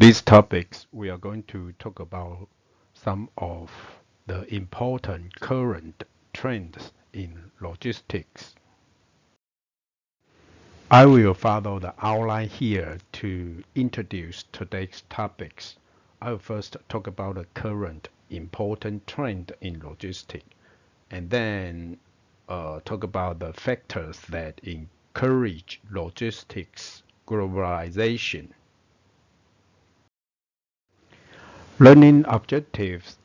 These topics, we are going to talk about some of the important current trends in logistics. I will follow the outline here to introduce today's topics. I will first talk about the current important trend in logistics, and then talk about the factors that encourage logistics globalization. Learning objectives.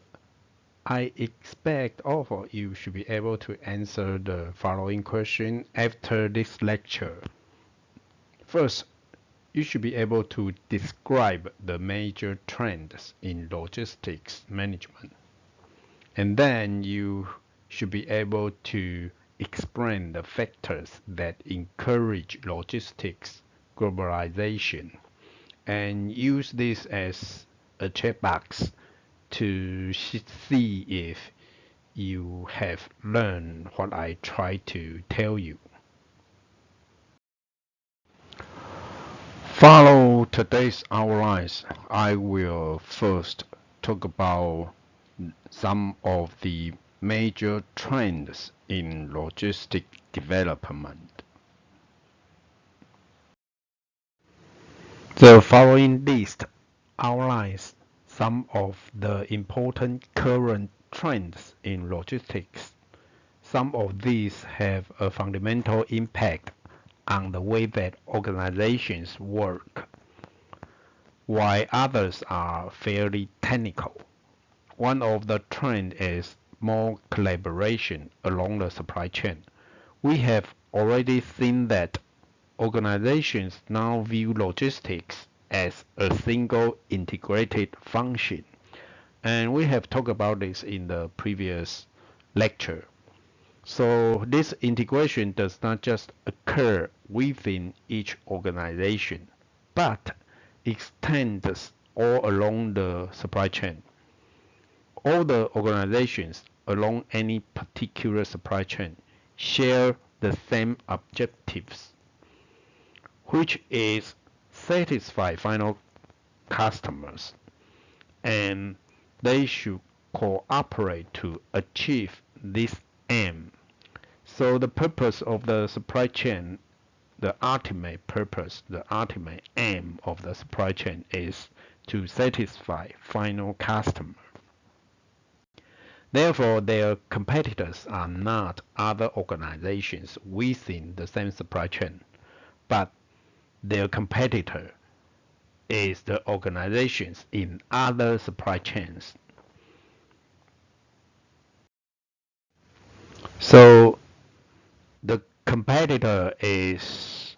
I expect all of you should be able to answer the following question after this lecture. First, you should be able to describe the major trends in logistics management. And then you should be able to explain the factors that encourage logistics globalization and use this as a checkbox to see if you have learned what I try to tell you. Follow today's outlines. I will first talk about some of the major trends in logistic development. The following list outlines some of the important current trends in logistics. Some of these have a fundamental impact on the way that organizations work, while others are fairly technical. One of the trends is more collaboration along the supply chain. We have already seen that organizations now view logistics as a single integrated function, and we have talked about this in the previous lecture. So this integration does not just occur within each organization, but extends all along the supply chain. All the organizations along any particular supply chain share the same objectives, which is satisfy final customers, and they should cooperate to achieve this aim. So the purpose of the supply chain, the ultimate purpose, the ultimate aim of the supply chain is to satisfy final customer. Therefore, their competitors are not other organizations within the same supply chain, but their competitor is the organizations in other supply chains. So the competitor is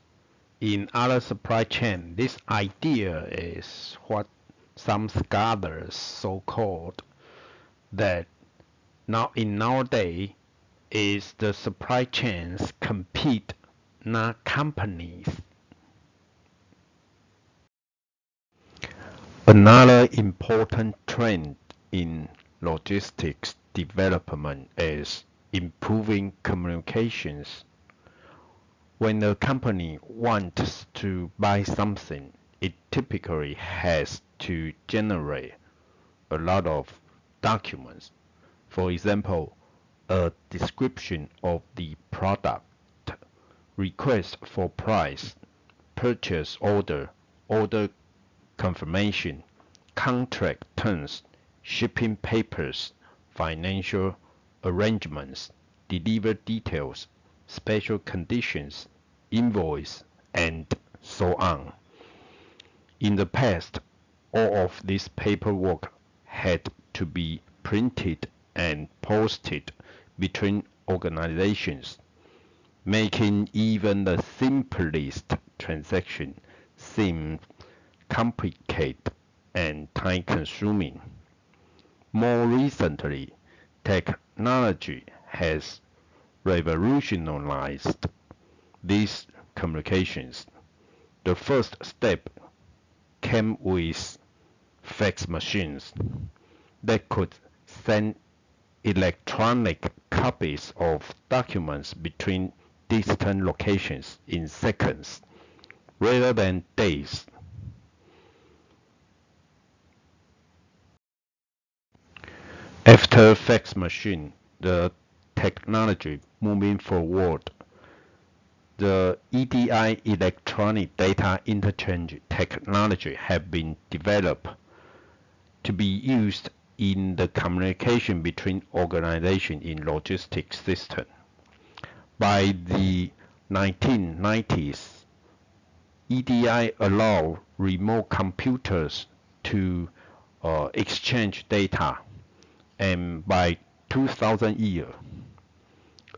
in other supply chain. This idea is what some scholars so-called that now in nowadays is the supply chains compete, not companies. Another important trend in logistics development is improving communications. When a company wants to buy something, it typically has to generate a lot of documents. For example, a description of the product, request for price, purchase order, order confirmation, contract terms, shipping papers, financial arrangements, delivery details, special conditions, invoice, and so on. In the past, all of this paperwork had to be printed and posted between organizations, making even the simplest transaction seem complicated and time-consuming. More recently, technology has revolutionized these communications. The first step came with fax machines that could send electronic copies of documents between distant locations in seconds rather than days. After fax machine, the technology moving forward, the EDI electronic data interchange technology have been developed to be used in the communication between organizations in logistics system. By the 1990s, EDI allowed remote computers to exchange data, and by 2000 year,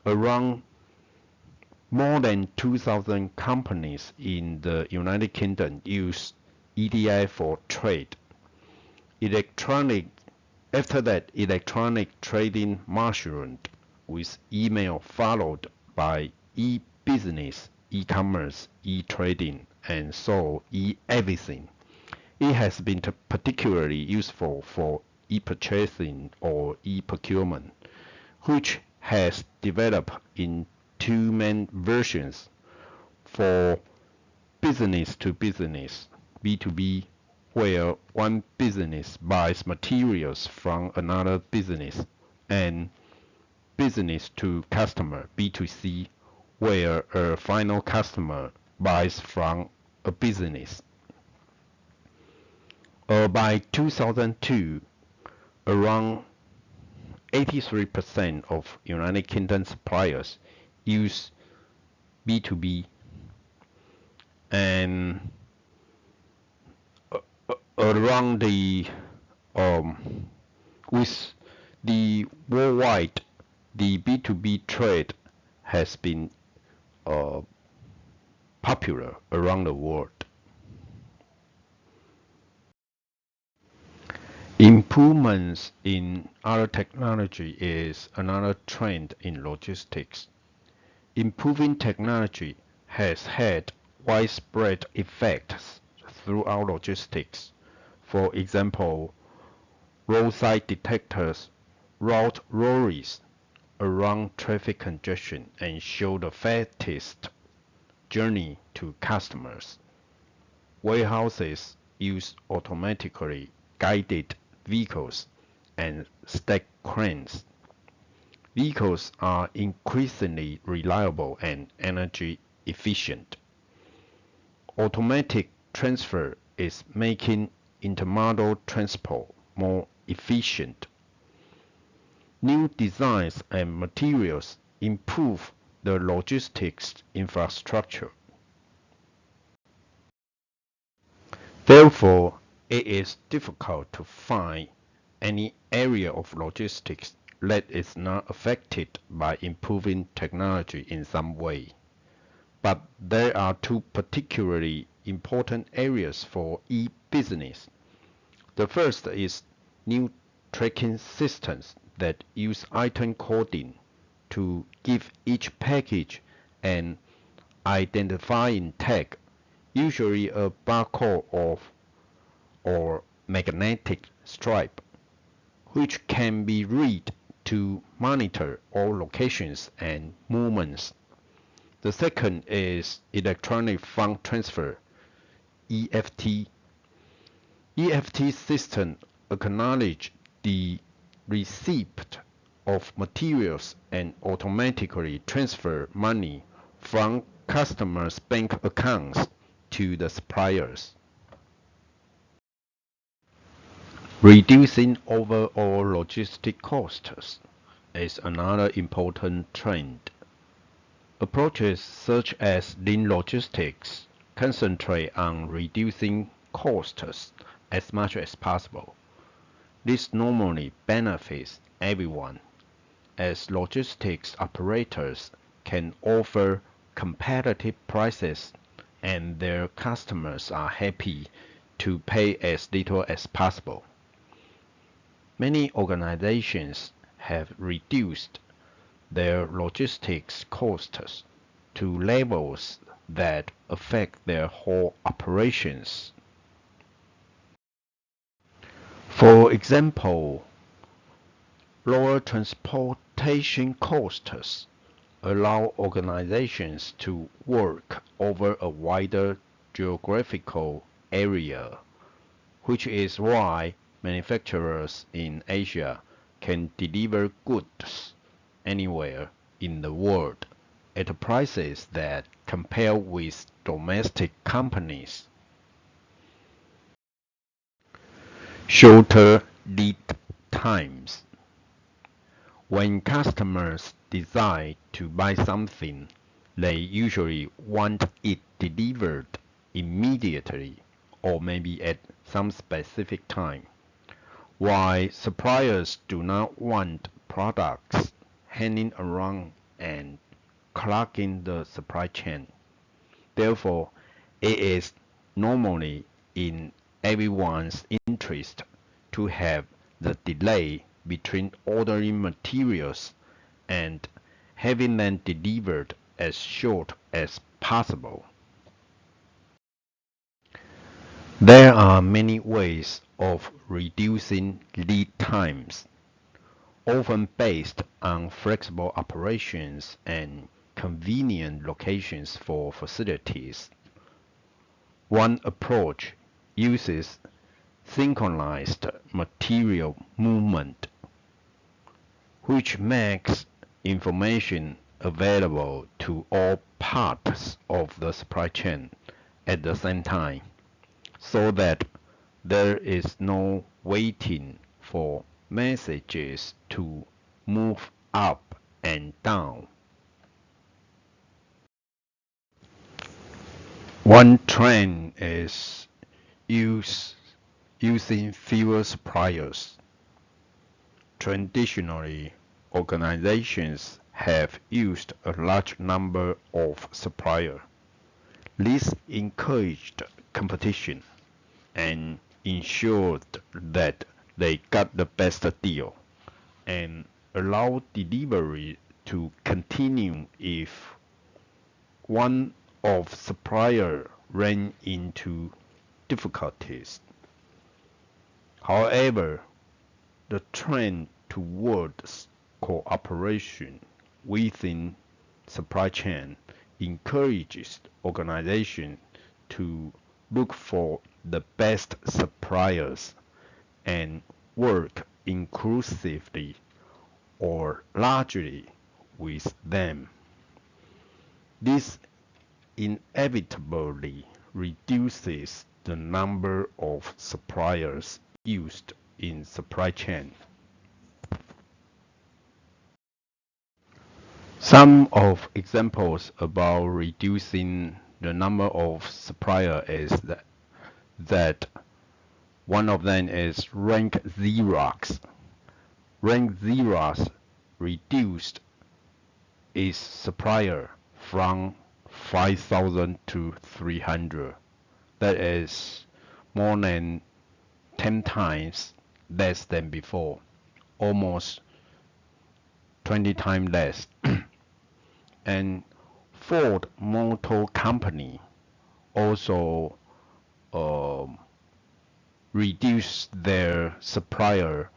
around more than 2,000 companies in the United Kingdom use EDI for trade. After that, electronic trading mushroomed, with email followed by e-business, e-commerce, e-trading, and so e-everything. It has been particularly useful for e-purchasing or e-procurement, which has developed in two main versions: for business to business, B2B, where one business buys materials from another business, and business to customer, B2C, where a final customer buys from a business. By 2002, around 83% of United Kingdom suppliers use B2B, and around with the worldwide, the B2B trade has been popular around the world. Improvements in other technology is another trend in logistics. Improving technology has had widespread effects throughout logistics. For example, roadside detectors route lorries around traffic congestion and show the fastest journey to customers. Warehouses use automatically guided vehicles and stack cranes. Vehicles are increasingly reliable and energy efficient. Automatic transfer is making intermodal transport more efficient. New designs and materials improve the logistics infrastructure. Therefore, it is difficult to find any area of logistics that is not affected by improving technology in some way. But there are two particularly important areas for e-business. The first is new tracking systems that use item coding to give each package an identifying tag, usually a barcode or magnetic stripe, which can be read to monitor all locations and movements. The second is electronic fund transfer, EFT. EFT system acknowledge the receipt of materials and automatically transfer money from customers' bank accounts to the suppliers. Reducing overall logistic costs is another important trend. Approaches such as lean logistics concentrate on reducing costs as much as possible. This normally benefits everyone, as logistics operators can offer competitive prices and their customers are happy to pay as little as possible. Many organizations have reduced their logistics costs to levels that affect their whole operations. For example, lower transportation costs allow organizations to work over a wider geographical area, which is why manufacturers in Asia can deliver goods anywhere in the world at prices that compare with domestic companies. Shorter lead times. When customers decide to buy something, they usually want it delivered immediately or maybe at some specific time, while suppliers do not want products hanging around and clogging the supply chain. Therefore, it is normally in everyone's interest to have the delay between ordering materials and having them delivered as short as possible. There are many ways of reducing lead times, often based on flexible operations and convenient locations for facilities. One approach uses synchronized material movement, which makes information available to all parts of the supply chain at the same time, so that there is no waiting for messages to move up and down. One trend is using fewer suppliers. Traditionally, organizations have used a large number of suppliers. This encouraged competition and ensured that they got the best deal, and allowed delivery to continue if one of supplier ran into difficulties. However, the trend towards cooperation within supply chain encourages organizations to look for the best suppliers and work inclusively or largely with them. This inevitably reduces the number of suppliers used in supply chain. Some of examples about reducing the number of suppliers is that one of them is Rank Xerox. Rank Xerox reduced its supplier from 5,000 to 300. That is more than 10 times less than before, almost 20 times less. And Ford Motor Company also reduced their supplier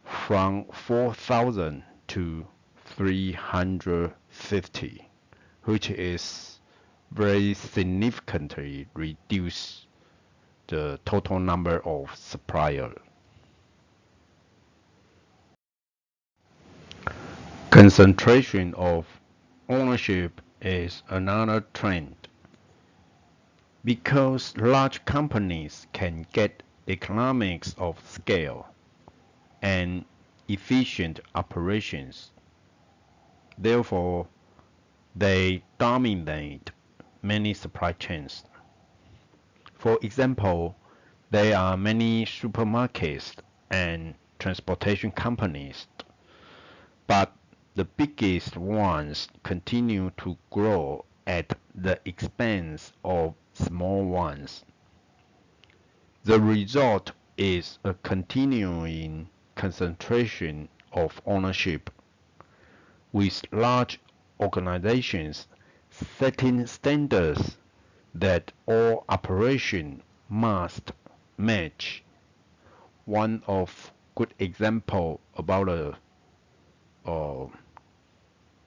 from 4,000 to 350, which is very significantly reduce the total number of suppliers. Concentration of ownership is another trend. Because large companies can get economies of scale and efficient operations, therefore they dominate many supply chains. For example, there are many supermarkets and transportation companies, but the biggest ones continue to grow at the expense of small ones. The result is a continuing concentration of ownership, with large organizations setting standards that all operations must match. One of good example about a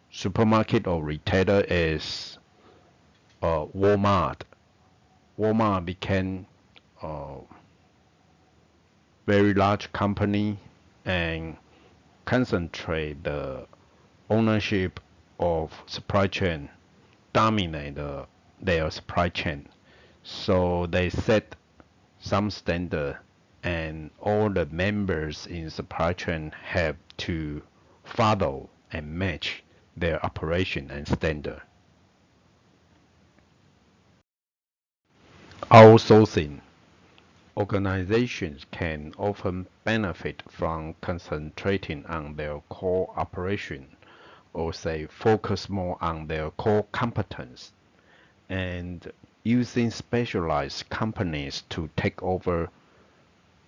supermarket or retailer is Walmart. Walmart became a very large company, and concentrate the ownership of supply chain, dominate their supply chain. So they set some standard, and all the members in supply chain have to follow and match their operation and standard. Outsourcing. Organizations can often benefit from concentrating on their core operation, or say focus more on their core competence, and using specialized companies to take over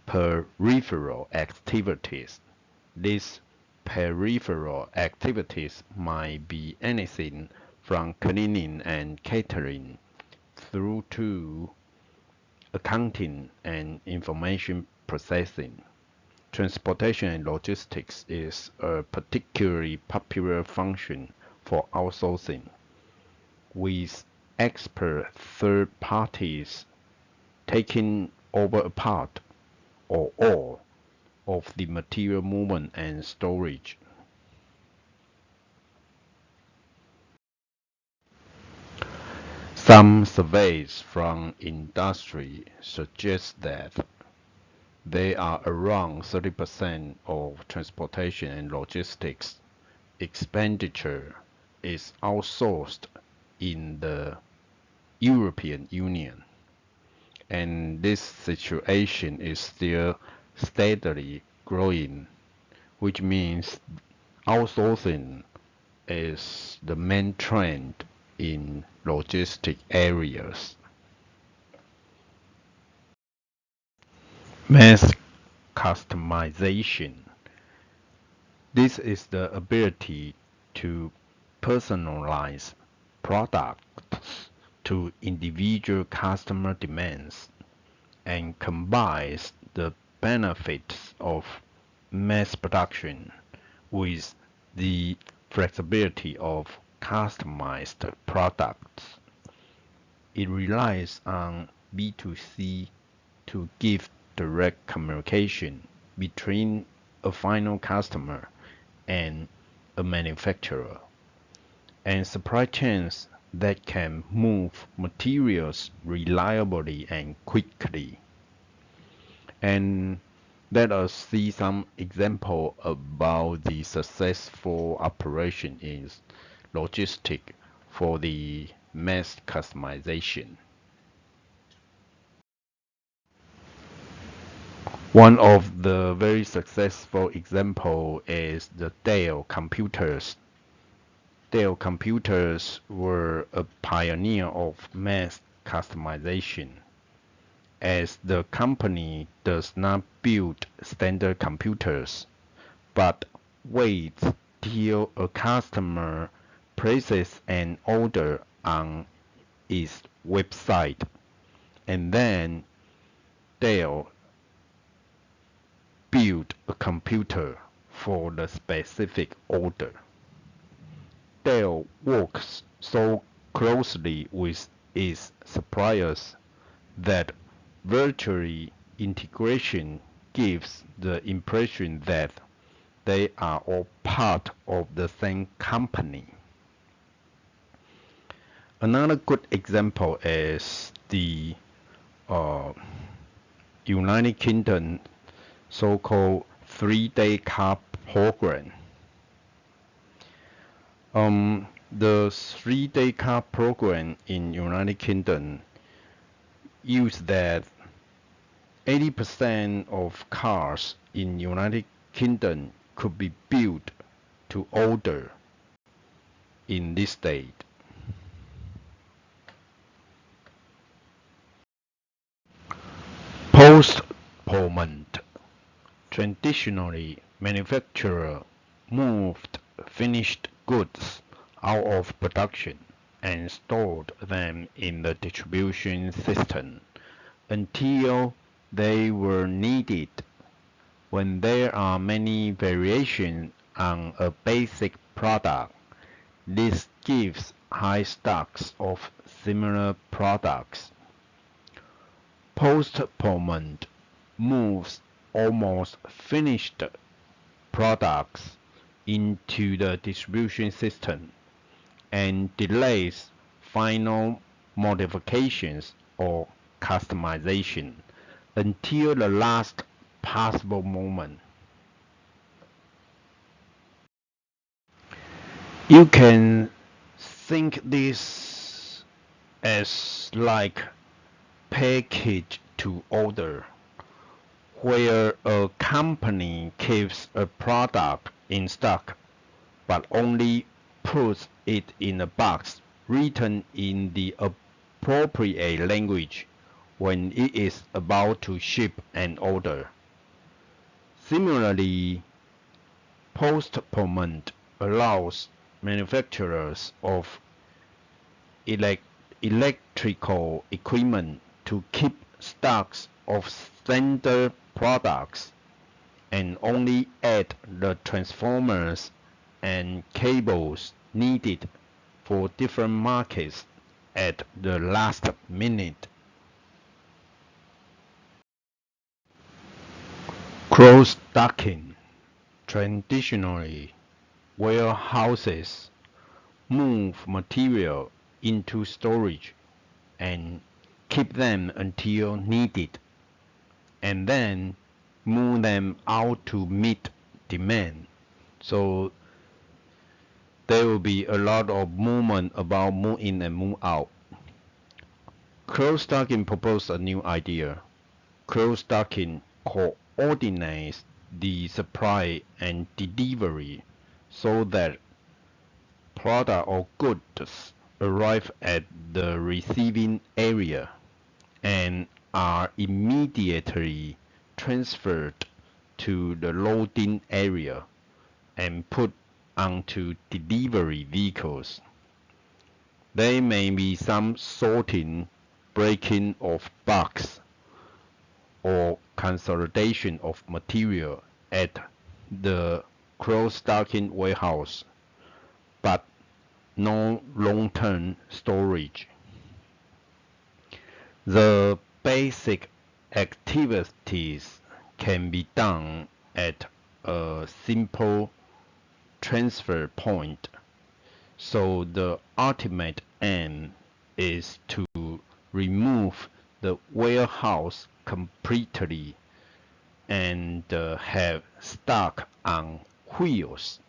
peripheral activities. These peripheral activities might be anything from cleaning and catering through to accounting and information processing. Transportation and logistics is a particularly popular function for outsourcing, with expert third parties taking over a part or all of the material movement and storage. Some surveys from industry suggest that there are around 30% of transportation and logistics expenditure is outsourced in the European Union, and this situation is still steadily growing, which means outsourcing is the main trend in logistic areas. Mass customization. This is the ability to personalize products to individual customer demands and combines the benefits of mass production with the flexibility of customized products. It relies on B2C to give direct communication between a final customer and a manufacturer, and supply chains that can move materials reliably and quickly. And let us see some example about the successful operation in logistics for the mass customization. One of the very successful example is the Dell computers. Dell computers were a pioneer of mass customization, as the company does not build standard computers, but waits till a customer places an order on its website, and then Dell build a computer for the specific order. Dell works so closely with its suppliers that virtually integration gives the impression that they are all part of the same company. Another good example is the United Kingdom so-called 3-day car program. The 3-day car program in United Kingdom use that 80% of cars in United Kingdom could be built to order in this date. Postponement. Traditionally, manufacturers moved finished goods out of production and stored them in the distribution system until they were needed. When there are many variations on a basic product, this gives high stocks of similar products. Postponement moves almost finished products into the distribution system and delays final modifications or customization until the last possible moment. You can think this as like package to order, where a company keeps a product in stock but only puts it in a box written in the appropriate language when it is about to ship an order. Similarly, postponement allows manufacturers of electrical equipment to keep stocks of standard products and only add the transformers and cables needed for different markets at the last minute. Cross-docking. Traditionally, warehouses move material into storage and keep them until needed, and then move them out to meet demand. So there will be a lot of movement about move in and move out. Cross-docking proposed a new idea. Cross-docking coordinates the supply and delivery so that product or goods arrive at the receiving area and are immediately transferred to the loading area and put onto delivery vehicles. There may be some sorting, breaking of box, or consolidation of material at the cross-docking warehouse, but no long-term storage. The basic activities can be done at a simple transfer point, so the ultimate aim is to remove the warehouse completely and have stock on wheels.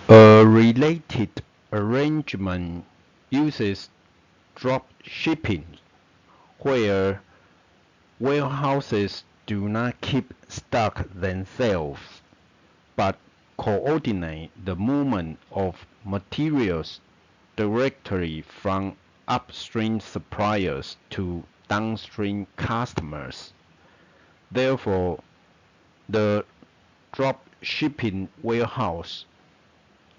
A related arrangement uses drop shipping, where warehouses do not keep stock themselves, but coordinate the movement of materials directly from upstream suppliers to downstream customers. Therefore, the drop shipping warehouse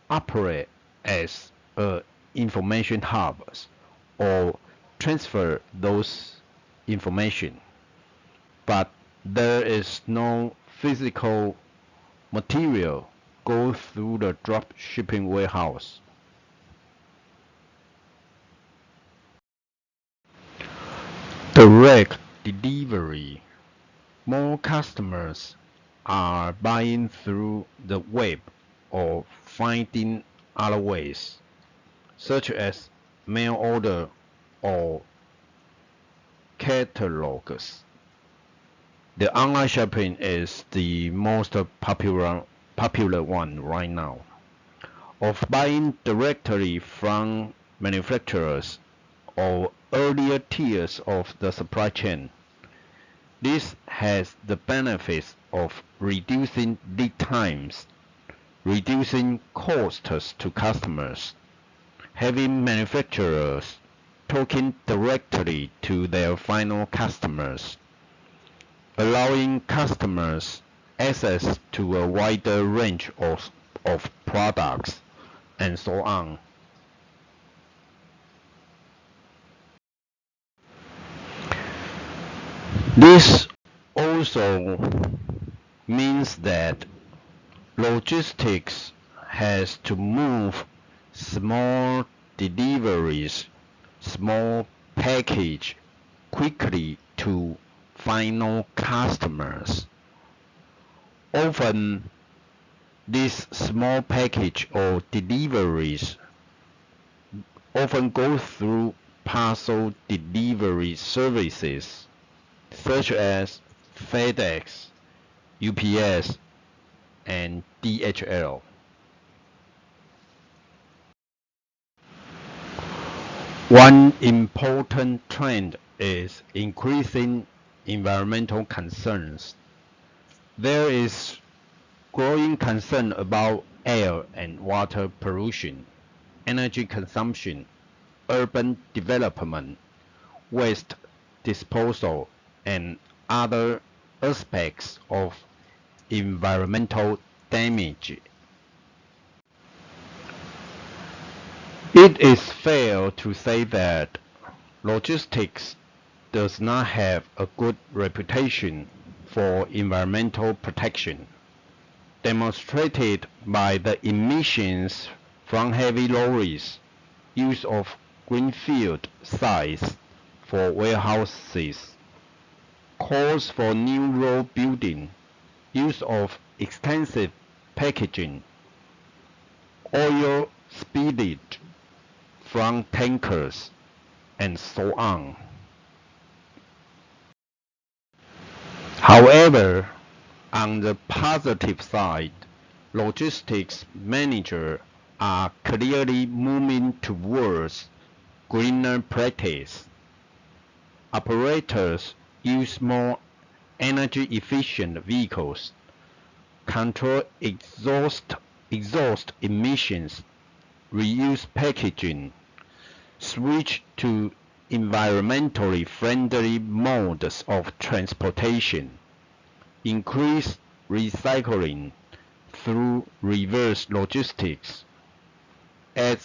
operate as a information hub or transfer those information, but there is no physical material go through the drop shipping warehouse. Direct delivery. More customers are buying through the web or finding other ways, such as mail order or catalogs. The online shopping is the most popular one right now, of buying directly from manufacturers or earlier tiers of the supply chain. This has the benefits of reducing lead times, reducing costs to customers, having manufacturers talking directly to their final customers, allowing customers access to a wider range of products, and so on. This also means that logistics has to move small deliveries, small package quickly to final customers. Often, these small package or deliveries often go through parcel delivery services such as FedEx, UPS, and DHL. One important trend is increasing environmental concerns. There is growing concern about air and water pollution, energy consumption, urban development, waste disposal, and other aspects of environmental damage. It is fair to say that logistics does not have a good reputation for environmental protection, demonstrated by the emissions from heavy lorries, use of greenfield sites for warehouses, calls for new road building, use of extensive packaging, oil spillage from tankers, and so on. However, on the positive side, logistics managers are clearly moving towards greener practice. Operators use more energy-efficient vehicles, control exhaust emissions, reuse packaging, switch to environmentally friendly modes of transportation, increase recycling through reverse logistics, add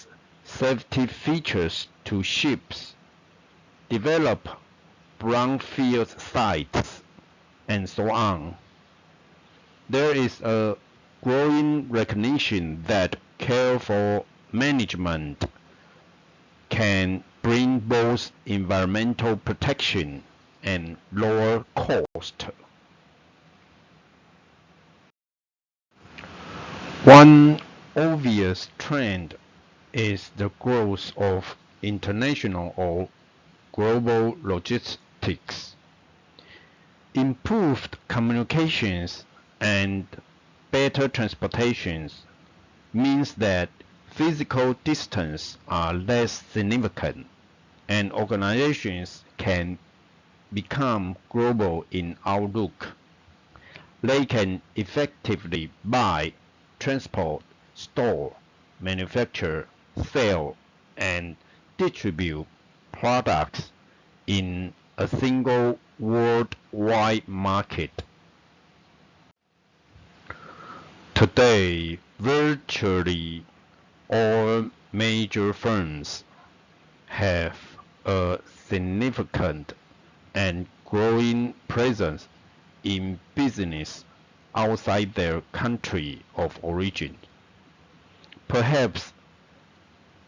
safety features to ships, develop brownfield sites, and so on. There is a growing recognition that careful management can bring both environmental protection and lower cost. One obvious trend is the growth of international or global logistics. Improved communications and better transportations means that physical distance are less significant, and organizations can become global in outlook. They can effectively buy, transport, store, manufacture, sell, and distribute products in a single worldwide market. Today, virtually all major firms have a significant and growing presence in business outside their country of origin. Perhaps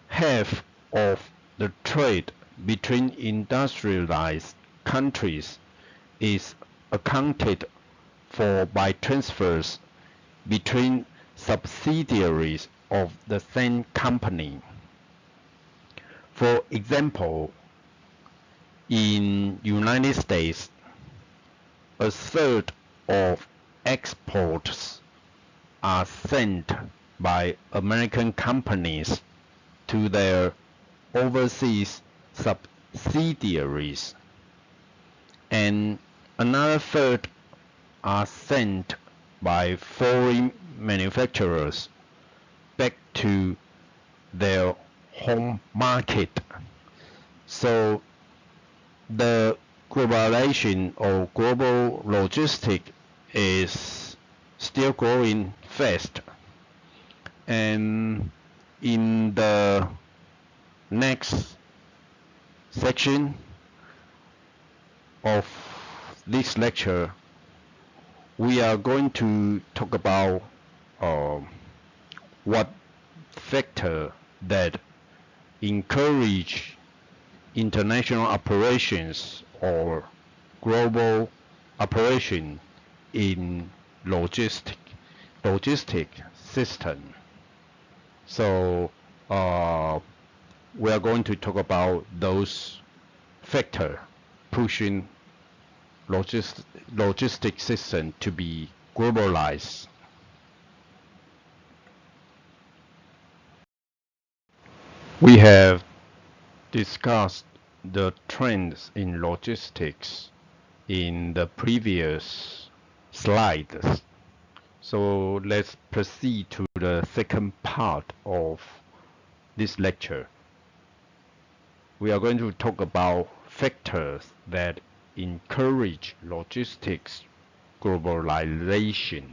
half of the trade between industrialized countries is accounted for by transfers between subsidiaries of the same company. For example, in United States, a third of exports are sent by American companies to their overseas subsidiaries, and another third are sent by foreign manufacturers back to their home market. So the globalization or global logistics is still growing fast. And in the next section of this lecture, we are going to talk about what factor that encourage international operations or global operation in logistic system. So we are going to talk about those factors pushing logistic system to be globalized. We have discussed the trends in logistics in the previous slides. So let's proceed to the second part of this lecture. We are going to talk about factors that encourage logistics globalization.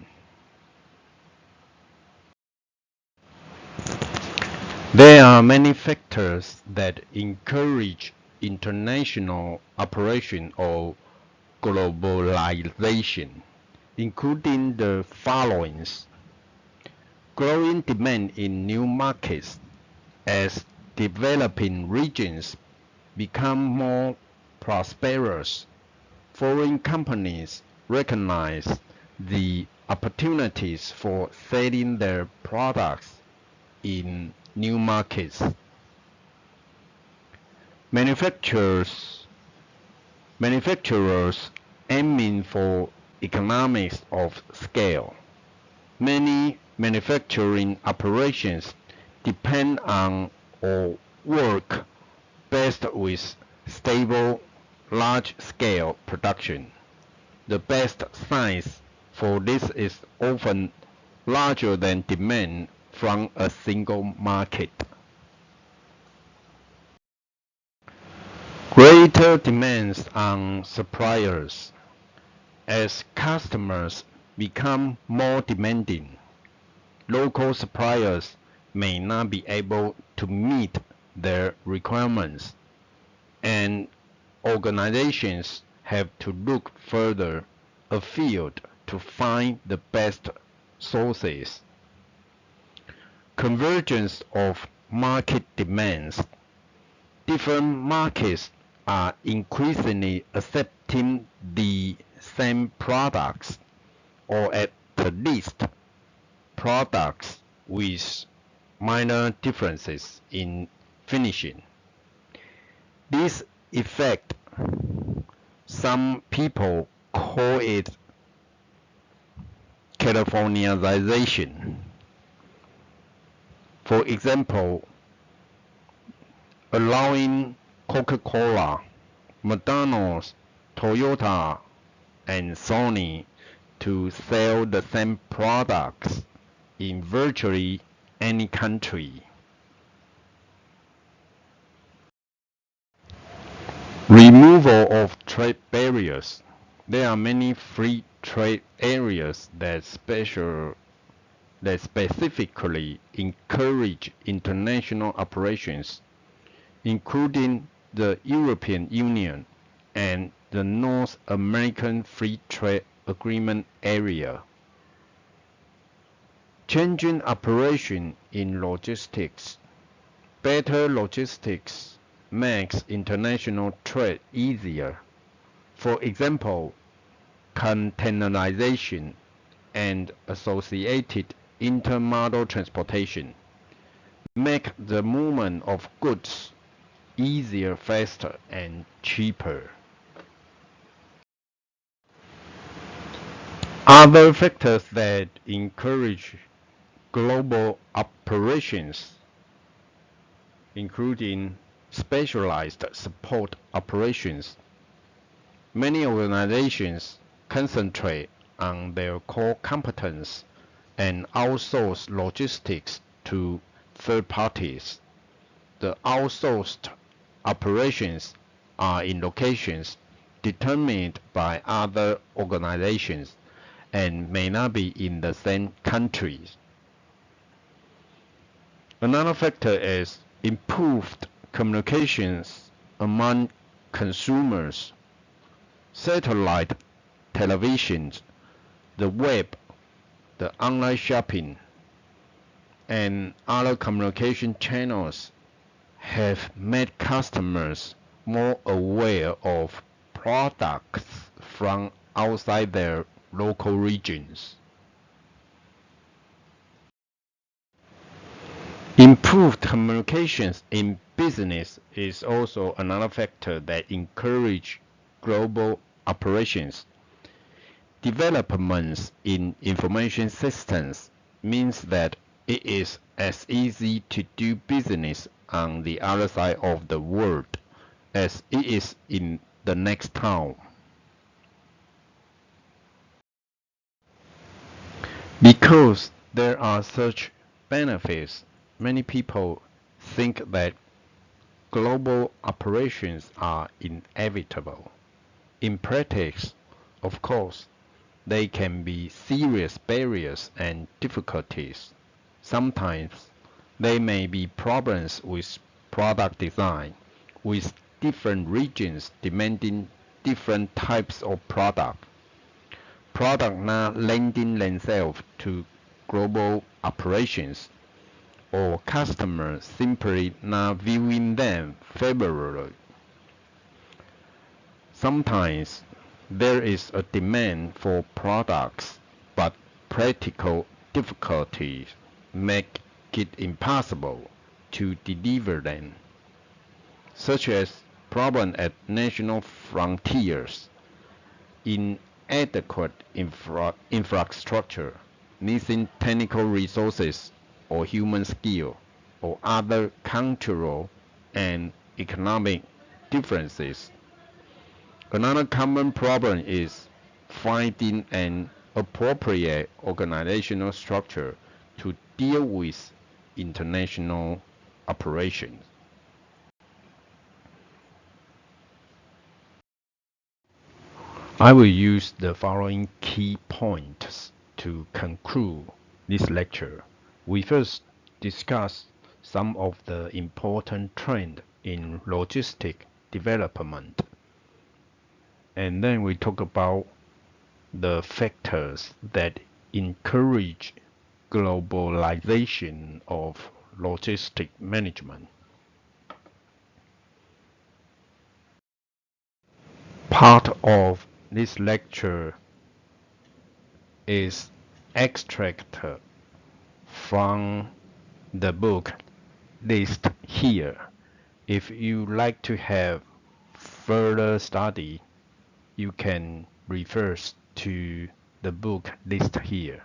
There are many factors that encourage international operation or globalization, including the following: growing demand in new markets as developing regions become more prosperous. Foreign companies recognize the opportunities for selling their products in new markets. Manufacturers aiming for economies of scale. Many manufacturing operations depend on or work best with stable, large-scale production. The best size for this is often larger than demand from a single market. Greater demands on suppliers. As customers become more demanding, local suppliers may not be able to meet their requirements, and organizations have to look further afield to find the best sources. Convergence of market demands. Different markets are increasingly accepting the same products, or at least products with minor differences in finishing. This effect, some people call it Californianization. For example, allowing Coca-Cola, McDonald's, Toyota, and Sony to sell the same products in virtually any country. Removal of trade barriers. There are many free trade areas that specifically encourage international operations, including the European Union and the North American Free Trade Agreement area. Changing operation in logistics. Better logistics makes international trade easier. For example, containerization and associated intermodal transportation make the movement of goods easier, faster, and cheaper. Other factors that encourage global operations, including specialized support operations. Many organizations concentrate on their core competence and outsource logistics to third parties. The outsourced operations are in locations determined by other organizations and may not be in the same countries. Another factor is improved communications among consumers. Satellite television, the web, the online shopping, and other communication channels have made customers more aware of products from outside their local regions. Improved communications in business is also another factor that encourages global operations. Developments in information systems means that it is as easy to do business on the other side of the world as it is in the next town. Because there are such benefits, many people think that global operations are inevitable. In practice, of course, they can be serious barriers and difficulties. Sometimes there may be problems with product design, with different regions demanding different types of product. Products not lending themselves to global operations, or customers simply not viewing them favorably. Sometimes there is a demand for products, but practical difficulties make it impossible to deliver them, such as problems at national frontiers, inadequate infrastructure, missing technical resources or human skill, or other cultural and economic differences. Another common problem is finding an appropriate organizational structure to deal with international operations. I will use the following key points to conclude this lecture. We first discuss some of the important trends in logistic development. And then we talk about the factors that encourage globalization of logistic management. Part of this lecture is extracted from the book listed here. If you like to have further study, you can refer to the book listed here.